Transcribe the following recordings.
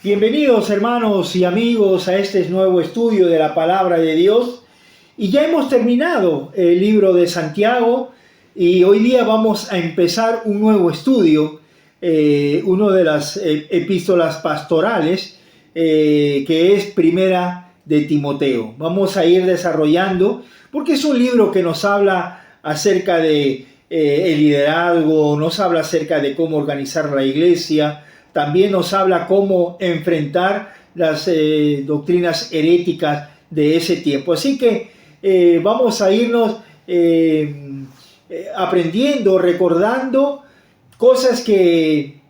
Bienvenidos hermanos y amigos a este nuevo estudio de la Palabra de Dios. Y ya hemos terminado el libro de Santiago y hoy día vamos a empezar un nuevo estudio, uno de las epístolas pastorales, que es Primera de Timoteo. Vamos a ir desarrollando, porque es un libro que nos habla acerca de el liderazgo, nos habla acerca de cómo organizar la iglesia. También nos habla cómo enfrentar las doctrinas heréticas de ese tiempo. Así que vamos a irnos aprendiendo, recordando cosas que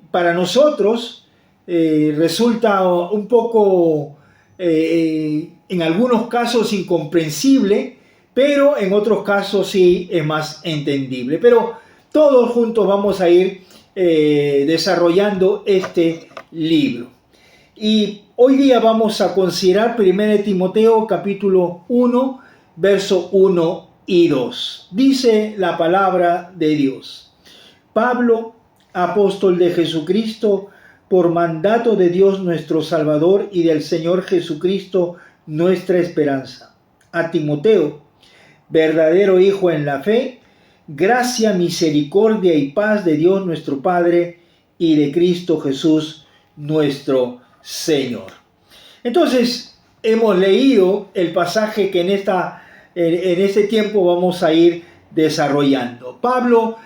para nosotros resulta un poco, en algunos casos, incomprensible, pero en otros casos sí es más entendible. Pero todos juntos vamos a ir desarrollando este libro. Y hoy día vamos a considerar 1 Timoteo capítulo 1, verso 1 y 2. Dice la palabra de Dios: Pablo, apóstol de Jesucristo, por mandato de Dios nuestro Salvador y del Señor Jesucristo nuestra esperanza. A Timoteo, verdadero hijo en la fe, gracia, misericordia y paz de Dios nuestro Padre y de Cristo Jesús nuestro Señor. Entonces, hemos leído el pasaje que en este tiempo vamos a ir desarrollando. Pablo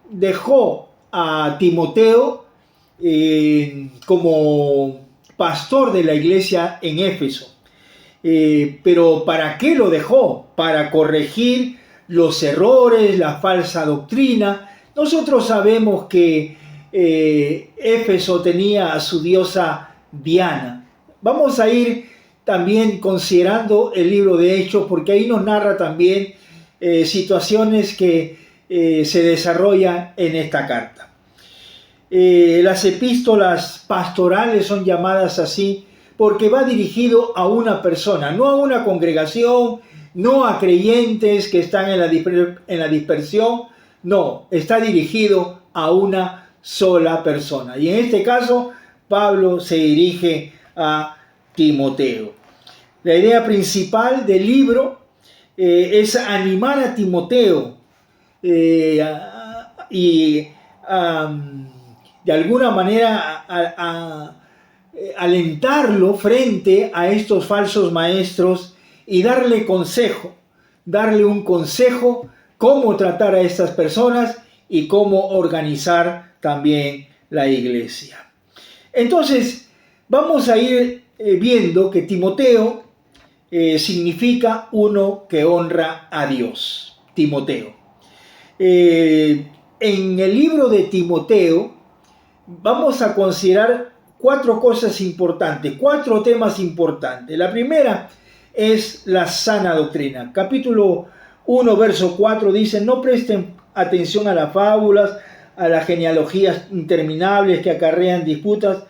dejó a Timoteo como pastor de la iglesia en Éfeso. Pero ¿para qué lo dejó? Para corregir los errores, la falsa doctrina. Nosotros sabemos que Éfeso tenía a su diosa Diana. Vamos a ir también considerando el libro de Hechos, porque ahí nos narra también situaciones que se desarrollan en esta carta. Las epístolas pastorales son llamadas así porque va dirigido a una persona, no a una congregación, no a creyentes que están en la dispersión, no, está dirigido a una sola persona. Y en este caso, Pablo se dirige a Timoteo. La idea principal del libro es animar a Timoteo y de alguna manera alentarlo frente a estos falsos maestros y darle un consejo cómo tratar a estas personas y cómo organizar también la iglesia. Entonces, vamos a ir viendo que Timoteo significa uno que honra a Dios. Timoteo. En el libro de Timoteo vamos a considerar cuatro cosas importantes, cuatro temas importantes. La primera es la sana doctrina. Capítulo 1, verso 4 dice: no presten atención a las fábulas, a las genealogías interminables que acarrean disputas,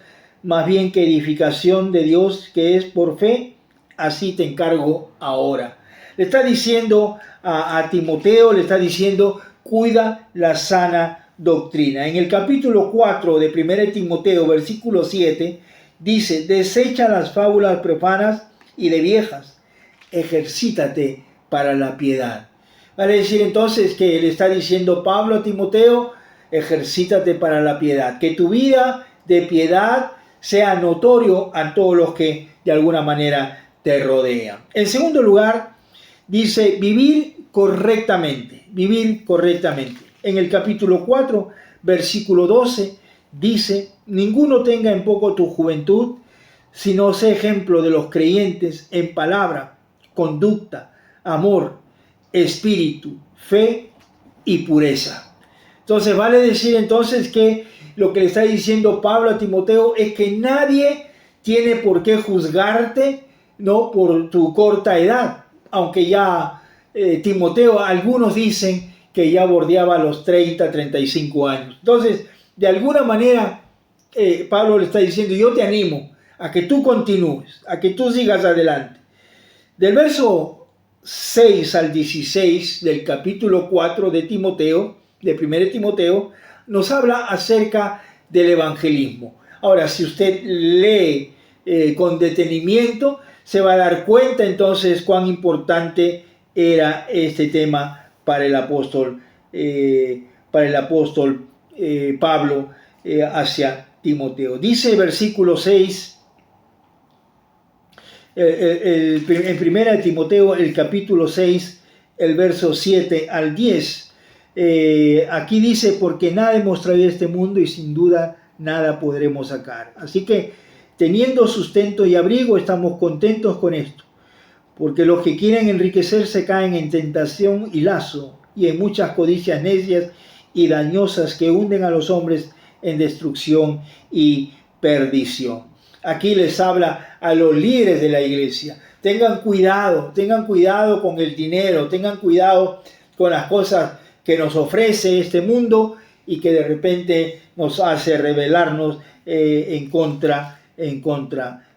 más bien que edificación de Dios que es por fe, así te encargo ahora. Le está diciendo a Timoteo, le está diciendo: cuida la sana doctrina. En el capítulo 4 de 1 Timoteo, versículo 7, dice: desecha las fábulas profanas y de viejas, ejercítate para la piedad. Vale decir entonces que le está diciendo Pablo a Timoteo: ejercítate para la piedad, que tu vida de piedad sea notorio a todos los que de alguna manera te rodean. En segundo lugar, dice vivir correctamente. En el capítulo 4, versículo 12, dice: ninguno tenga en poco tu juventud, sino sé ejemplo de los creyentes en palabra, conducta, amor, espíritu, fe y pureza. Entonces vale decir entonces que lo que le está diciendo Pablo a Timoteo es que nadie tiene por qué juzgarte, no por tu corta edad, aunque ya Timoteo, algunos dicen que ya bordeaba los 30, 35 años. Entonces, de alguna manera, Pablo le está diciendo: yo te animo a que tú continúes, a que tú sigas adelante. Del verso 6 al 16 del capítulo 4 de Timoteo, de 1 Timoteo, nos habla acerca del evangelismo. Ahora, si usted lee con detenimiento, se va a dar cuenta entonces cuán importante era este tema para el apóstol Pablo hacia Timoteo. Dice el versículo 6, en primera de Timoteo, el capítulo 6, el verso 7 al 10. Aquí dice, porque nada hemos traído a este mundo y sin duda nada podremos sacar. Así que teniendo sustento y abrigo, estamos contentos con esto, porque los que quieren enriquecerse caen en tentación y lazo y en muchas codicias necias y dañosas que hunden a los hombres en destrucción y perdición. Aquí les habla a los líderes de la iglesia. Tengan cuidado con el dinero, tengan cuidado con las cosas que nos ofrece este mundo y que de repente nos hace rebelarnos en contra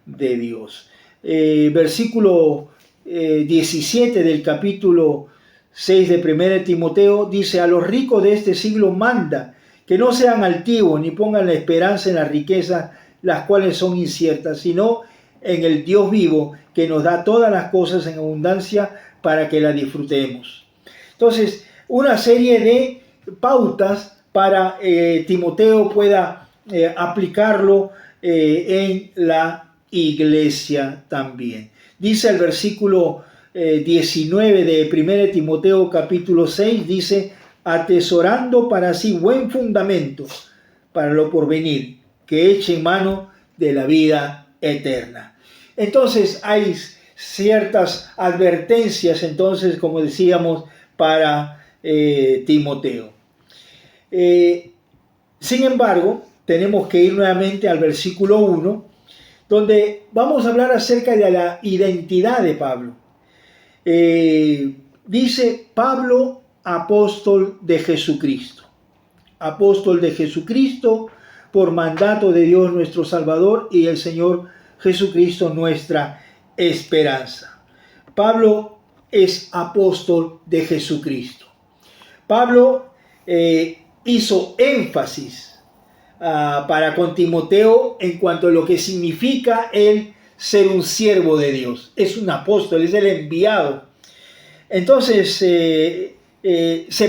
de Dios. Versículo 17 del capítulo 6 de 1 Timoteo dice, a los ricos de este siglo manda que no sean altivos ni pongan la esperanza en las riquezas, las cuales son inciertas, sino en el Dios vivo que nos da todas las cosas en abundancia para que las disfrutemos. Entonces, una serie de pautas para Timoteo pueda aplicarlo en la iglesia también. Dice el versículo 19 de 1 Timoteo capítulo 6, dice, atesorando para sí buen fundamento para lo porvenir, que eche en mano de la vida eterna. Entonces hay ciertas advertencias, entonces, como decíamos, para Timoteo. Sin embargo, tenemos que ir nuevamente al versículo 1, donde vamos a hablar acerca de la identidad de Pablo. Dice Pablo, apóstol de Jesucristo. Apóstol de Jesucristo por mandato de Dios nuestro Salvador y el Señor Jesucristo nuestra esperanza. Pablo es apóstol de Jesucristo. Pablo hizo énfasis para con Timoteo en cuanto a lo que significa el ser un siervo de Dios. Es un apóstol, es el enviado. Entonces se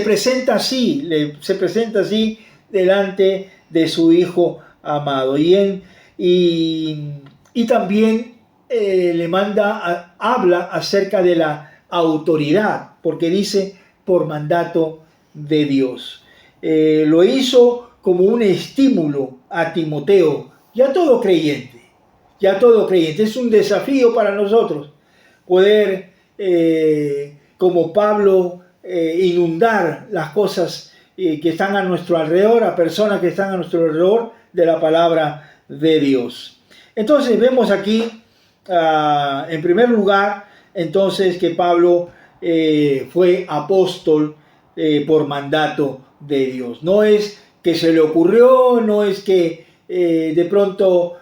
presenta así delante de su Hijo amado. Y también habla acerca de la autoridad, porque dice por mandato de Dios. Lo hizo como un estímulo a Timoteo y a todo creyente. Es un desafío para nosotros poder, como Pablo, inundar las cosas que están a nuestro alrededor, a personas que están a nuestro alrededor, de la palabra de Dios. Entonces vemos aquí, en primer lugar, entonces que Pablo fue apóstol por mandato de Dios. No es que se le ocurrió, no es que de pronto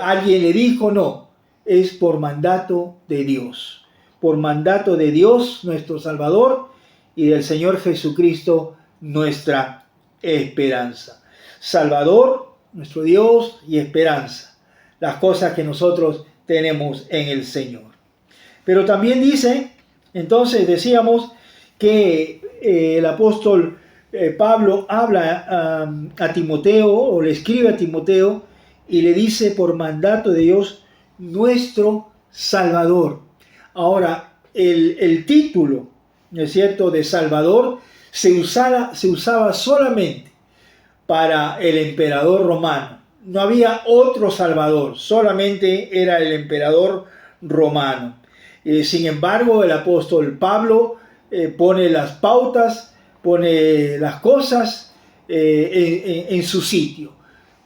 alguien le dijo, no, es por mandato de Dios. Por mandato de Dios, nuestro Salvador, y del Señor Jesucristo, nuestra esperanza. Salvador, nuestro Dios, y esperanza. Las cosas que nosotros tenemos en el Señor. Pero también dice, entonces decíamos que el apóstol Pablo habla a Timoteo, o le escribe a Timoteo, y le dice por mandato de Dios, nuestro Salvador. Ahora, el título, ¿no es cierto?, de Salvador se usaba solamente para el emperador romano. No había otro Salvador, solamente era el emperador romano. Sin embargo, el apóstol Pablo pone las pautas, pone las cosas en su sitio.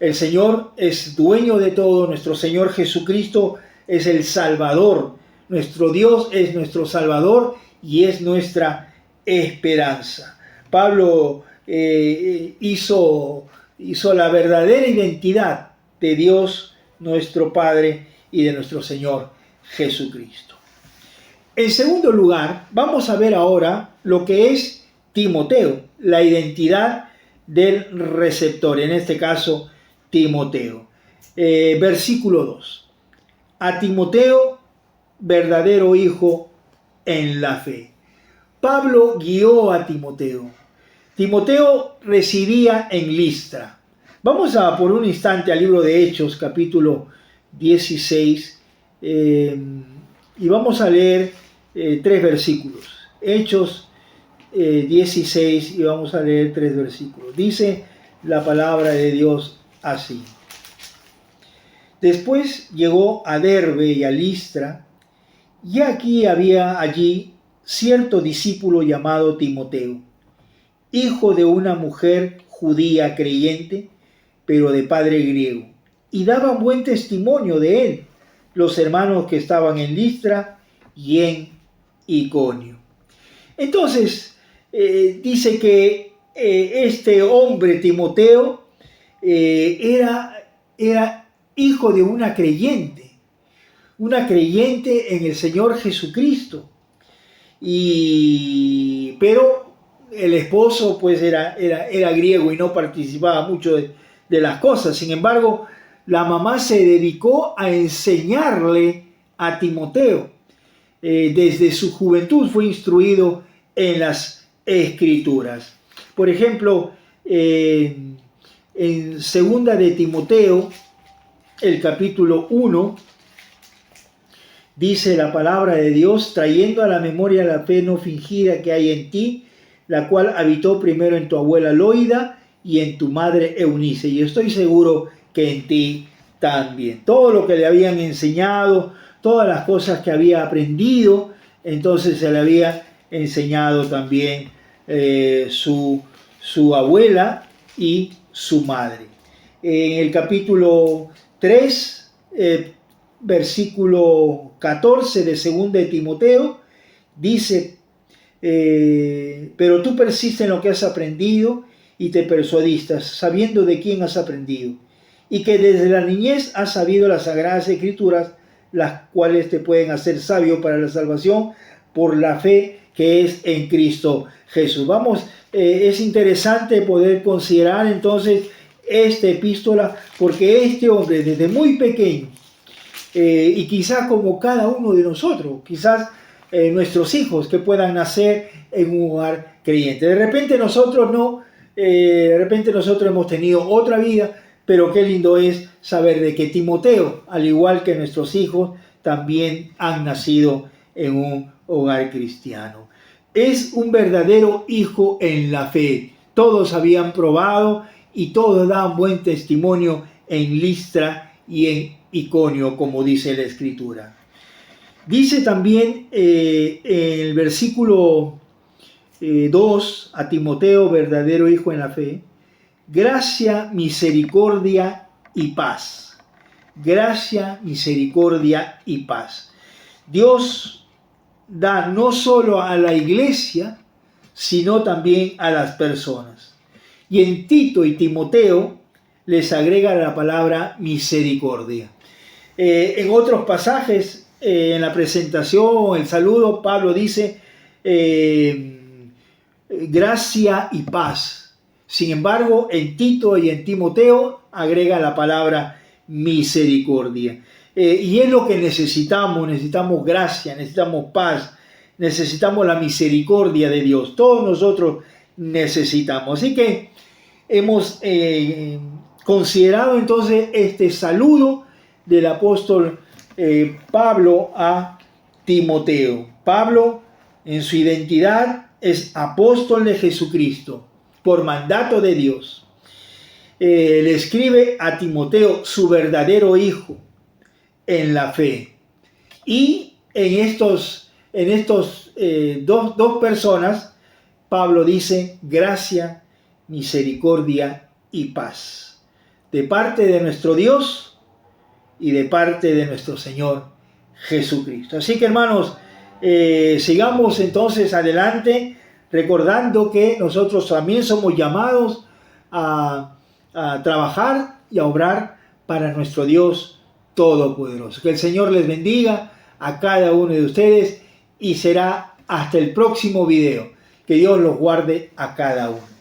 El Señor es dueño de todo, nuestro Señor Jesucristo es el Salvador, nuestro Dios es nuestro Salvador y es nuestra esperanza. Pablo hizo la verdadera identidad de Dios, nuestro Padre, y de nuestro Señor Jesucristo. En segundo lugar, vamos a ver ahora lo que es Timoteo, la identidad del receptor, en este caso Timoteo. versículo 2. A Timoteo, verdadero hijo en la fe. Pablo guió a Timoteo. Timoteo residía en Listra. Vamos a por un instante al libro de Hechos, capítulo 16, y vamos a leer 3 versículos. Hechos 16, y vamos a leer 3 versículos. Dice la palabra de Dios así. Después llegó a Derbe y a Listra, y aquí había allí cierto discípulo llamado Timoteo, hijo de una mujer judía creyente, pero de padre griego, y daban buen testimonio de él los hermanos que estaban en Listra y en Iconio. Entonces, dice que este hombre, Timoteo, era hijo de una creyente en el Señor Jesucristo. Pero el esposo pues era griego y no participaba mucho de las cosas. Sin embargo, la mamá se dedicó a enseñarle a Timoteo. Desde su juventud fue instruido en las Escrituras. Por ejemplo, en segunda de Timoteo, el capítulo 1, dice la palabra de Dios, trayendo a la memoria la fe no fingida que hay en ti, la cual habitó primero en tu abuela Loida y en tu madre Eunice, y estoy seguro que en ti también. Todo lo que le habían enseñado, todas las cosas que había aprendido, entonces se le había enseñado también su abuela y su madre. En el capítulo 3, versículo 14 de 2 de Timoteo, dice, pero tú persiste en lo que has aprendido y te persuadistas, sabiendo de quién has aprendido, y que desde la niñez has sabido las sagradas escrituras, las cuales te pueden hacer sabio para la salvación por la fe que es en Cristo Jesús. Vamos, es interesante poder considerar entonces esta epístola, porque este hombre desde muy pequeño, y quizás como cada uno de nosotros, quizás nuestros hijos que puedan nacer en un hogar creyente. De repente nosotros hemos tenido otra vida, pero qué lindo es saber de que Timoteo, al igual que nuestros hijos, también han nacido en un hogar cristiano. Es un verdadero hijo en la fe. Todos habían probado y todos daban buen testimonio en Listra y en Iconio, como dice la Escritura. Dice también en el versículo 2 a Timoteo, verdadero hijo en la fe, gracia, misericordia y paz. Gracia, misericordia y paz. Dios da no solo a la iglesia, sino también a las personas. Y en Tito y Timoteo les agrega la palabra misericordia. En otros pasajes, en la presentación, el saludo, Pablo dice gracia y paz. Sin embargo, en Tito y en Timoteo agrega la palabra misericordia. Y es lo que necesitamos gracia, necesitamos paz, necesitamos la misericordia de Dios. Todos nosotros necesitamos. Así que hemos considerado entonces este saludo del apóstol Pablo a Timoteo. Pablo, en su identidad, es apóstol de Jesucristo por mandato de Dios. Le escribe a Timoteo, su verdadero hijo en la fe. Y en estos dos personas, Pablo dice gracia, misericordia y paz, de parte de nuestro Dios y de parte de nuestro Señor Jesucristo. Así que, hermanos, sigamos entonces adelante, recordando que nosotros también somos llamados a trabajar y a obrar para nuestro Dios Todopoderoso. Que el Señor les bendiga a cada uno de ustedes y será hasta el próximo video. Que Dios los guarde a cada uno.